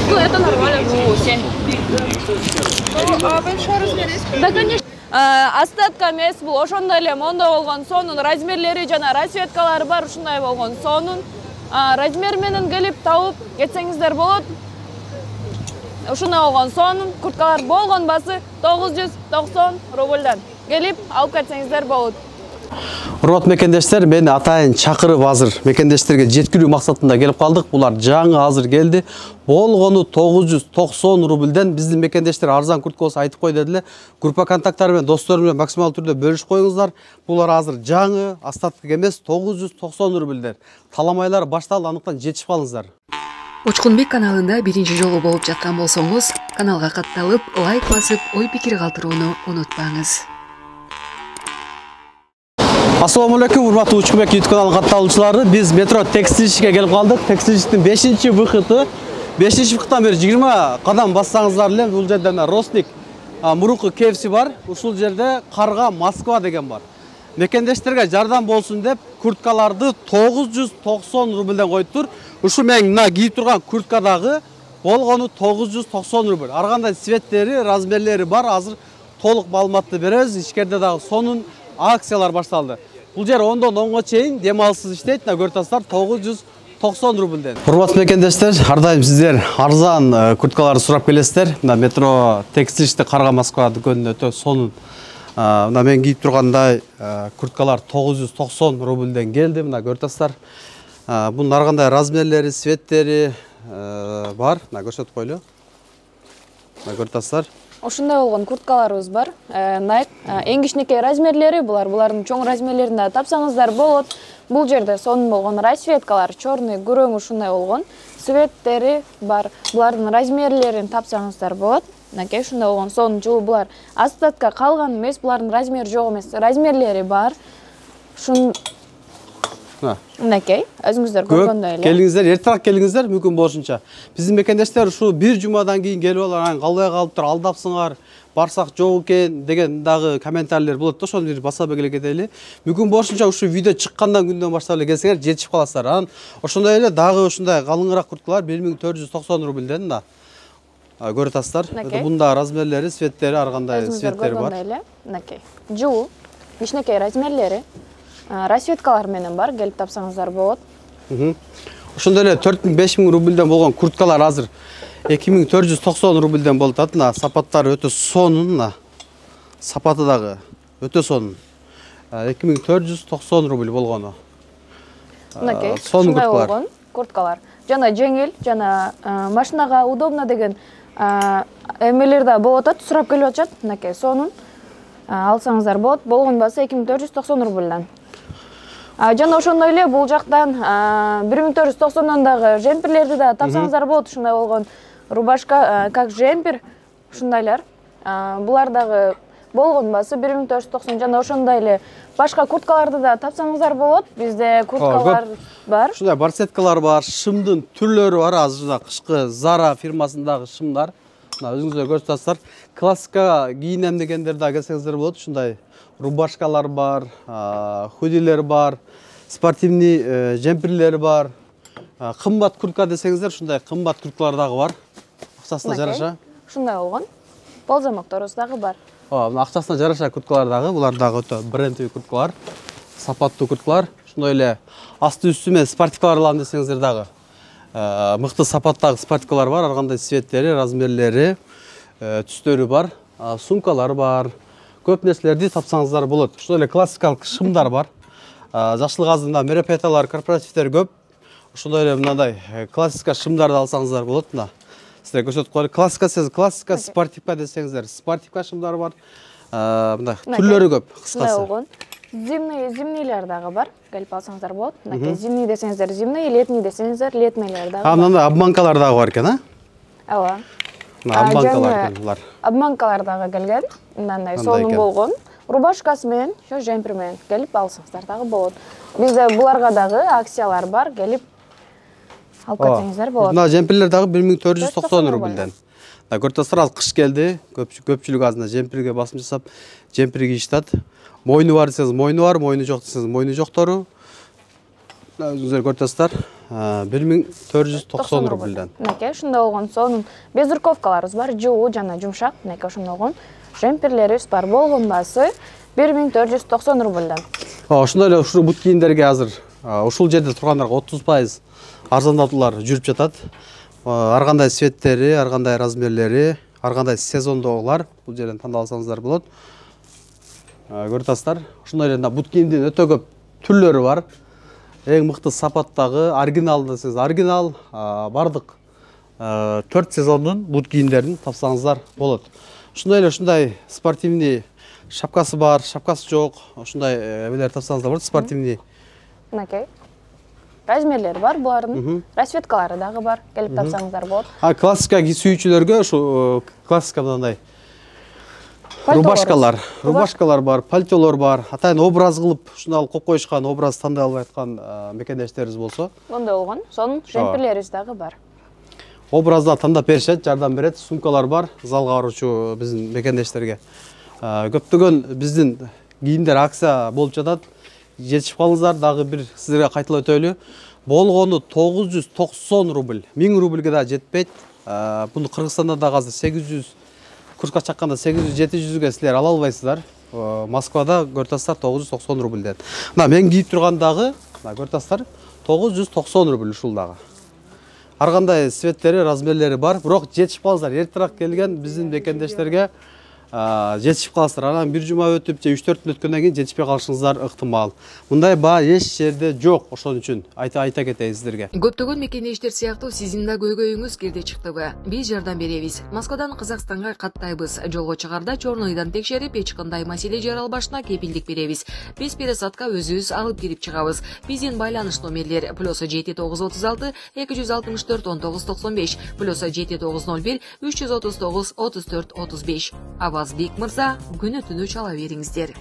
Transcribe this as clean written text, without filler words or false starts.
Ну, это нормально. Ну, 7. А большой размер есть? Да, конечно. Остатка емес бұл ошондай эле мондо болгон сонун размерлери жана расцветкалары бар ушундай болгон сонун размер менен келип табып кетсеңиздер болот. Ушундай болгон сонун курткалар болгон басы 990 рубльдан келип алып кетсеңиздер болот. Урматтуу мекендештер, мени атайын чакырып азыр мекендештерге жеткирүү максатында келип калдык. Булар жаңы азыр келди. Болгону 990 рубльден биздин мекендештер арзан куртка болсо айтып кой дедилер. Группа контакттары менен достор менен максималдуу түрдө бөлүшүп коюңуздар. Булар азыр жаңы остатка эмес 990 рубльден. Таламайлар башталды, аныктан жетишип калыңыздар. Учкунбек каналында биринчи жолу болуп жаткан болсоңуз, каналга катталып, лайк басып, ой пикир калтырууну унутпаңыз. Ассаламу алейкум, урматтуу Учкунбек YouTube каналынын катталуучулары. Биз метро текстильщикке келип калдык. Текстильщиктин 5-выхыты. 5-выхыттан бери 20 кадам бассаңыздар эле бул жерде Ростик мурунку KFC бар. Ушул жерде Карга Москва деген бар. Мекендештерге жардам болсун деп курткаларды 990 рубльден коюптур. Ушу менин мына кийип турган курткадагы болгону 990 рубль. Ар кандай цветтери, размерлери бар. Азыр толук маалыматты беребиз. Ичкерде дагы сонун акциялар башталды. Бул жер 10-дон 10га чейин демалышсыз иштейт. Көрүп 990 рубльден. Урматтуу мекендештер, ар дайым сиздер арзан курткаларды сурап келесиздер. Мына метро текстильщикте Карга Москва дүкөнүнө өтө сонун. Мына мен кийип тургандай курткалар 990 рубльден келди. Мына көрүп бунун ар кандай размерлери, цветтери бар. Мына көрсөтүп койлу. Мына көрүп Ушундай болгон курткаларыбыз бар. Nike эң кичинекей размерлери булардын чоң размерлерин да тапсаңыздар болот. Бул жерде сонун болгон расцветкалар, чорный, күрөң ушундай болгон цветтери бар. Булардын размерлерин тапсаңыздар болот. Мынакей ушундай болгон сонун жылуу булар. Остатка калган эмес, булардын размери жок эмес, размерлери бар. Мынакей, өзүңүздөр көргөндөй эле. Келиңиздер, эртераак келиңиздер, мүмкүн болушунча. Биздин мекендештер ушу бир жумадан кийин келип алар, калбай калыптыр, алдапсыңар, барсак жок экен деген дагы комментарийлер болот да, ошону бир басап эле кетели. Мүмкүн болушунча ушу видео чыккандан күндөн баштап эле келсеңер жетишип каласыздар. Анан ошондой эле дагы ушундай калыңыраак курткалар 1490 рубльден да. Көрүп атасыздар. Бунда размерлери, цветтери, ар кандай цветтери бар. Мынакей. Жылуу, кичинекей размерлери. Расцветкалар менен бар, келип тапсаңыздар болот. Ошондой эле 4000-5000 рубльден болгон курткалар азыр 2490 рубльден болуп атат. Сапаттары өтө сонун, сапаты дагы өтө сонун. 2490 рубль болгону. Мынакей, ушундай болгон курткалар. Жана жеңил, жана машинага удобно деген эмелер да болот, сурап келип атышат. Мынакей, сонун. Алсаңыздар болот. Болгон басы 2490 рубльдан. Жана ошондой эле бул жактан 1490 дагы жемперлерди да тапсаңыздар болот. Ушундай болгон рубашка, как жемпер, ушундайлар. Булар дагы болгон басы 1490, жана ошондой эле башка курткаларды да тапсаңыздар болот. Бизде курткалар бар. Ушундай барсеткалар бар, шымдын түрлөрү бар. Азыр кышкы Zara фирмасындагы шымдар. Мына өзүңүздөр көрүп атасыздар. Классика кийинем дегендер да келсеңиздер болот. Ушундай рубашкалар бар, худилер бар, спортивный жемперлер бар. Кымбат куртка десеңиздер, ушундай кымбат курткалар дагы бар. Акчасына жараша. Ушундай болгон. Ползамокторубуз дагы бар. Мына акчасына жараша курткалар дагы, булар дагы өтө брендовый курткалар, сапаттуу курткалар. Ошондой эле асты үстү менен спортивкалар алам десеңиздер дагы. Мыкты сапаттагы спортивкалар бар, ар кандай цветтери, размерлери, түстөрү бар, сумкалар бар. Көп нерселерди тапсаңыздар болот. Ошондой эле классикалык шымдар бар. Жашыл газында мероприятиялар, корпоративдер көп. Ошондой эле мындай классика шымдарды алсаңыздар болот. Мына сиздерге көрсөтүп коелу. Классика десеңиз, классика, спортивка десеңиздер, спортивка шымдары бар. Мына түрлөрү көп, кыскасы. Зимнийлер дагы бар. Келип алсаңыздар болот. Мынакей зимний десеңиздер, зимний, летний десеңиздер, летнийлер дагы бар. Мындай обманкалар дагы бар экен, Ооба. Обманкалар булар. Обманкалар дагы келген. Мындай сонун болгон. Рубашкасы менен, жемпер менен келип алсаңыздар дагы болот. Бизде буларга дагы акциялар бар, келип алып кетсеңиздер болот. Мына жемперлер дагы 1490 рубльден. Көрүп атасыздар, ал кыш келди. Көпчүлүк азында жемперге басым жасап, жемпер кийишет. Мойну бар десеңиз, мойну бар, мойну жок десеңиз, мойну жоктору. өзүңүздөр көрүп атасыздар, 1490 рубльден. Мынакей, ушундай болгон. Сонун безурковкаларыбыз бар, жуу жана жумшак. Мынакей ошондой болгон. Жемперлерибиз бар. Болгон баасы 1490 рубльден. Ошондой эле ушул бут кийимдерге азыр ушул жерде тургандарга 30% арзандатуулар жүрүп жатат. Ар кандай цветтери, ар кандай размерлери, ар кандай сезондогулар бул жерден тандап алсаңыздар болот. Көрүп атасыздар. Ошондой эле бут кийимдин өтө көп түрлөрү бар. Эң мыкты сапаттагы оригинал десеңиз, оригинал бардык 4 сезондун бут кийимдерин тапсаңыздар болот. Ошондой эле ушундай спортивный шапкасы бар, шапкасы жок, ошондой эмелер тапсаңыздар болот, спортивный. Мынакей. Размерлери бар булардын, расцветкалары дагы бар, келип тапсаңыздар болот. Классика сүйүүчүлөргө ушу классика мындай рубашкалар бар, пальтолор бар. Атайын образ кылып, ушундай коюп коюшкан, образ тандай албай аткан мекендештерибиз болсо. Ондай болгон. Сонун жемперлерибиз дагы бар. Образда тандап беришет, жардам берет, сумкалар бар, залга баруучу биздин мекендештерге. Көптөгөн биздин кийимдер акция болуп жатат. Жетишип калыңыздар, дагы бир сиздерге кайталап өтөлү. Болгону 990 рубль. 1000 рубльге да жетпейт. Буну Кыргызстанда дагы азыр 800 курска чакканда 800-700ге силер ала албайсыздар. Москвада көрүп атасыздар 990 рубльден. Мына мен кийип турган дагы, көрүп атасыздар 990 рубль ушул дагы. Ар кандай цветтери, размерлери бар, бирок жетишип калыңыздар. Эртерээк келген биздин мекендештерге жетишип каласыздар. Анан бир жума өтүп же 3-4 күн өткөндөн кийин жетишпей калышыңыздар ыктымал. Мындай баа эч жерде жок, ошон үчүн айта кетейин сиздерге. Көптөгөн мекендештер сыяктуу сиздин да көйгөйүңүз кирди чыктыбы? Биз жардам беребиз. Москвадан Казакстанга каттайбыз. Жолго чыгарда чорнойдон текшерип, эч кандай маселе жаралбашына кепилдик беребиз. Биз пересадка өзүбүз алып кирип чыгабыз. Биздин байланыш номерлер +7936 264 1995 +7901 339 34 35. Авазбек мырза, күнү түнү чала бериңиздер.